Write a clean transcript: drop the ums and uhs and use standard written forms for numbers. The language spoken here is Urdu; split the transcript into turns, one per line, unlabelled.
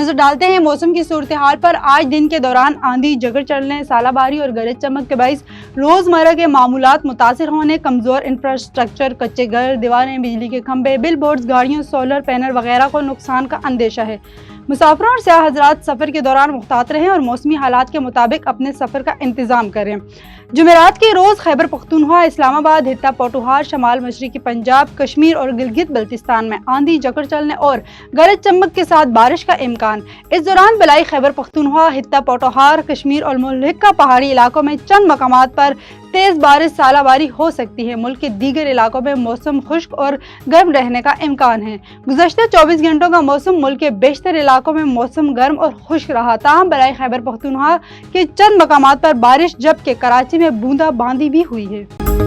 نظر ڈالتے ہیں موسم کی صورتحال پر۔ آج دن کے دوران آندھی، جھکڑ چلنے، ژالہ باری اور گرج چمک کے باعث روزمرہ کے معمولات متاثر ہونے، کمزور انفراسٹرکچر، کچے گھر، دیواریں، بجلی کے کھمبے، بل بورڈز، گاڑیوں، سولر پینل وغیرہ کو نقصان کا اندیشہ ہے۔ مسافروں اور سیاح حضرات سفر کے دوران محتاط رہیں اور موسمی حالات کے مطابق اپنے سفر کا انتظام کریں۔ جمعرات کے روز خیبر پختونخوا، اسلام آباد، حتہ پوٹھوہار، شمال مشرقی پنجاب، کشمیر اور گلگت بلتستان میں آندھی، جھکڑ چلنے اور گرج چمک کے ساتھ بارش کا امکان۔ اس دوران بلائی خیبر پختونخوا، حتہ پوٹھوہار، کشمیر اور ملحقہ پہاڑی علاقوں میں چند مقامات پر تیز بارش، ژالہ باری ہو سکتی ہے۔ ملک کے دیگر علاقوں میں موسم خشک اور گرم رہنے کا امکان ہے۔ گزشتہ 24 گھنٹوں کا موسم ملک کے بیشتر علاقوں میں موسم گرم اور خشک رہا، تاہم بلائی خیبر پختونخوا کے چند مقامات پر بارش جبکہ کراچی میں بوندا باندی بھی ہوئی ہے۔